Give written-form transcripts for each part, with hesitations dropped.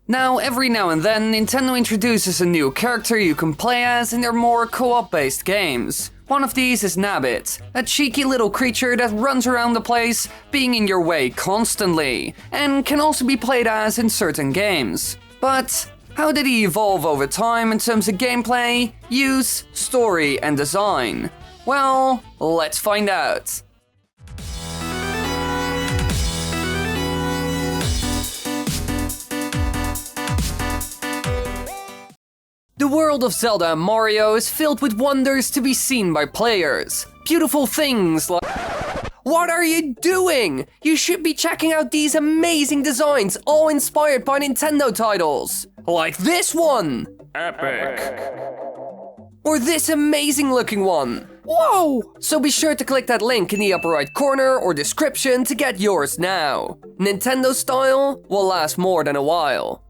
Now, every now and then, Nintendo introduces a new character you can play as in their more co-op based games. One of these is Nabbit, a cheeky little creature that runs around the place, being in your way constantly, and can also be played as in certain games. But how did he evolve over time in terms of gameplay, use, story, and design? Well, let's find out. The world of Zelda and Mario is filled with wonders to be seen by players. Beautiful things like... What are you doing? You should be checking out these amazing designs, all inspired by Nintendo titles. Like this one! Epic! Or this amazing looking one. Whoa! So be sure to click that link in the upper right corner or description to get yours now. Nintendo style will last more than a while.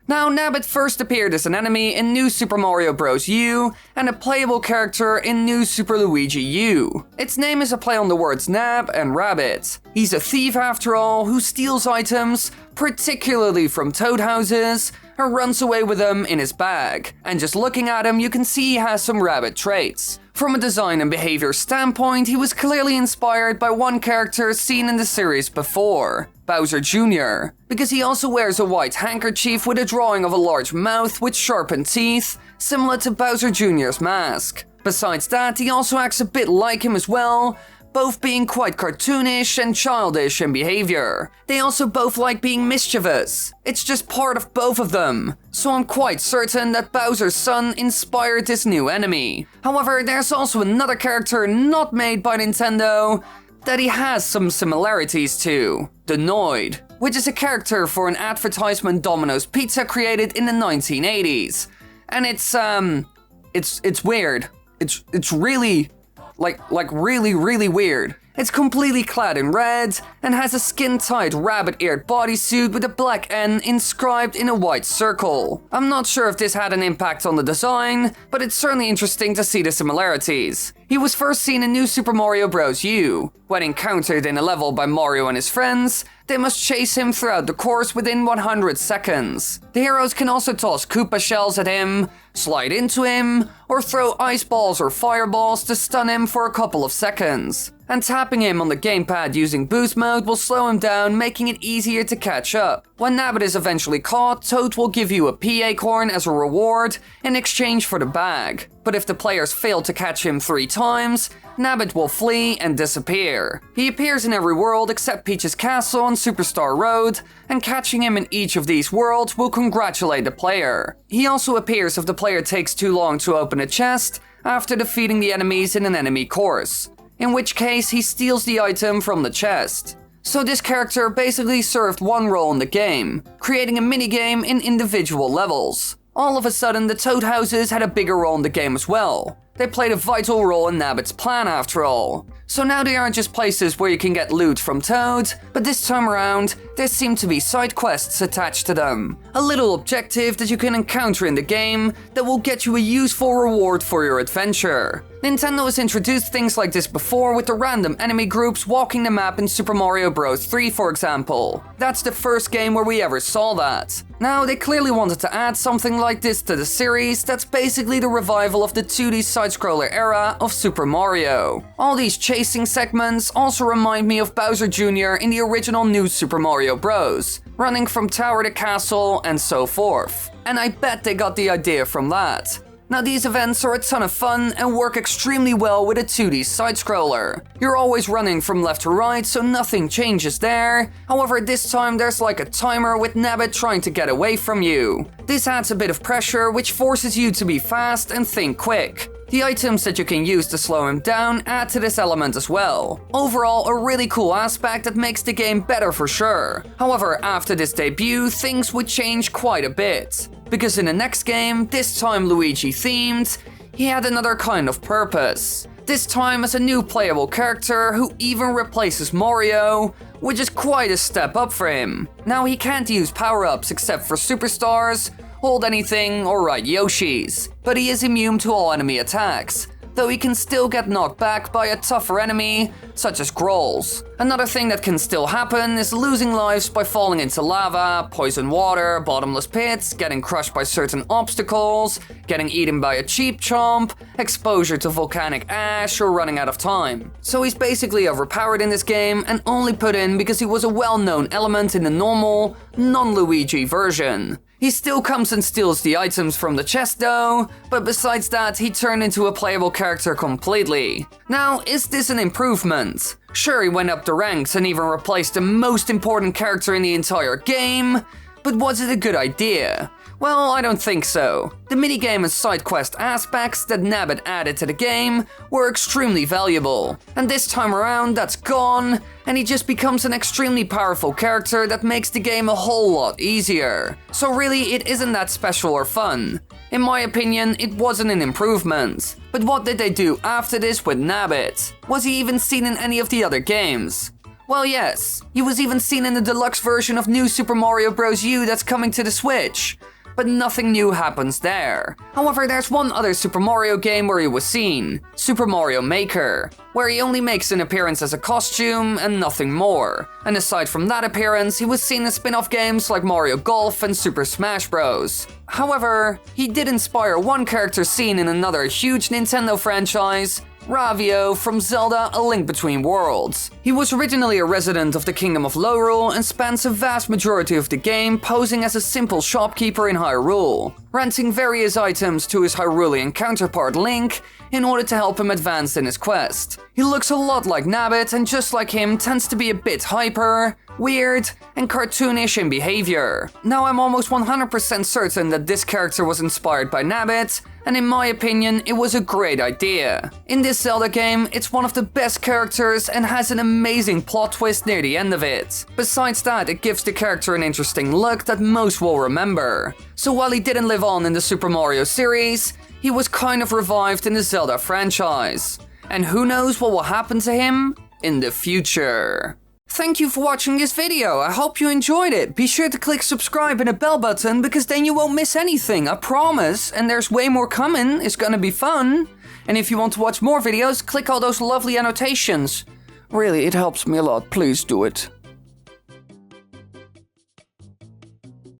Now, Nabbit first appeared as an enemy in New Super Mario Bros. U and a playable character in New Super Luigi U. Its name is a play on the words nab and rabbit. He's a thief after all who steals items, particularly from toad houses, and runs away with them in his bag. And just looking at him, you can see he has some rabbit traits. From a design and behavior standpoint, he was clearly inspired by one character seen in the series before, Bowser Jr., because he also wears a white handkerchief with a drawing of a large mouth with sharpened teeth, similar to Bowser Jr.'s mask. Besides that, he also acts a bit like him as well, both being quite cartoonish and childish in behavior. They also both like being mischievous. It's just part of both of them. So I'm quite certain that Bowser's son inspired this new enemy. However, there's also another character not made by Nintendo that he has some similarities to. The Noid, which is a character for an advertisement Domino's Pizza created in the 1980s. And it's weird. It's really... Like really weird. It's completely clad in red and has a skin-tight rabbit-eared bodysuit with a black N inscribed in a white circle. I'm not sure if this had an impact on the design, but it's certainly interesting to see the similarities. He was first seen in New Super Mario Bros. U. When encountered in a level by Mario and his friends, they must chase him throughout the course within 100 seconds. The heroes can also toss Koopa shells at him, slide into him, or throw ice balls or fireballs to stun him for a couple of seconds. And tapping him on the gamepad using boost mode will slow him down, making it easier to catch up. When Nabbit is eventually caught, Toad will give you a pea acorn as a reward in exchange for the bag. But if the players fail to catch him 3 times, Nabbit will flee and disappear. He appears in every world except Peach's Castle on Superstar Road, and catching him in each of these worlds will congratulate the player. He also appears if the player takes too long to open a chest after defeating the enemies in an enemy course, in which case he steals the item from the chest. So this character basically served one role in the game, creating a minigame in individual levels. All of a sudden, the Toad houses had a bigger role in the game as well. They played a vital role in Nabbit's plan after all. So now they aren't just places where you can get loot from Toad, but this time around, there seem to be side quests attached to them. A little objective that you can encounter in the game that will get you a useful reward for your adventure. Nintendo has introduced things like this before with the random enemy groups walking the map in Super Mario Bros. 3, for example. That's the first game where we ever saw that. Now, they clearly wanted to add something like this to the series that's basically the revival of the 2D side-scroller era of Super Mario. All these chasing segments also remind me of Bowser Jr. in the original New Super Mario Bros., running from tower to castle and so forth. And I bet they got the idea from that. Now, these events are a ton of fun and work extremely well with a 2D side-scroller. You're always running from left to right, so nothing changes there. However, this time there's like a timer with Nabbit trying to get away from you. This adds a bit of pressure, which forces you to be fast and think quick. The items that you can use to slow him down add to this element as well. Overall, a really cool aspect that makes the game better for sure. However, after this debut, things would change quite a bit. Because in the next game, this time Luigi themed, he had another kind of purpose. This time as a new playable character who even replaces Mario, which is quite a step up for him. Now he can't use power-ups except for superstars, hold anything, or ride Yoshis, but he is immune to all enemy attacks. though he can still get knocked back by a tougher enemy, such as Grolls. Another thing that can still happen is losing lives by falling into lava, poison water, bottomless pits, getting crushed by certain obstacles, getting eaten by a cheap chomp, exposure to volcanic ash, or running out of time. So he's basically overpowered in this game and only put in because he was a well-known element in the normal, non-Luigi version. He still comes and steals the items from the chest though, but besides that he turned into a playable character completely. Now, is this an improvement? Sure, he went up the ranks and even replaced the most important character in the entire game, but was it a good idea? Well, I don't think so. The minigame and side quest aspects that Nabbit added to the game were extremely valuable, and this time around that's gone, and he just becomes an extremely powerful character that makes the game a whole lot easier. So really, it isn't that special or fun. In my opinion, it wasn't an improvement. But what did they do after this with Nabbit? Was he even seen in any of the other games? Well, yes, he was even seen in the deluxe version of New Super Mario Bros. U that's coming to the Switch. But nothing new happens there. However, there's one other Super Mario game where he was seen, Super Mario Maker, where he only makes an appearance as a costume and nothing more. And aside from that appearance, he was seen in spin-off games like Mario Golf and Super Smash Bros. However, he did inspire one character seen in another huge Nintendo franchise, Ravio from Zelda: A Link Between Worlds. He was originally a resident of the Kingdom of Lorule and spends a vast majority of the game posing as a simple shopkeeper in Hyrule, renting various items to his Hyrulean counterpart Link in order to help him advance in his quest. He looks a lot like Nabbit and just like him tends to be a bit hyper, weird, and cartoonish in behavior. Now I'm almost 100% certain that this character was inspired by Nabbit, and in my opinion it was a great idea. In this Zelda game, it's one of the best characters and has an amazing plot twist near the end of it. Besides that, it gives the character an interesting look that most will remember. So while he didn't live on in the Super Mario series, he was kind of revived in the Zelda franchise. And who knows what will happen to him in the future. Thank you for watching this video, I hope you enjoyed it. Be sure to click subscribe and the bell button because then you won't miss anything, I promise. And there's way more coming, it's gonna be fun. And if you want to watch more videos, click all those lovely annotations. Really, it helps me a lot, please do it.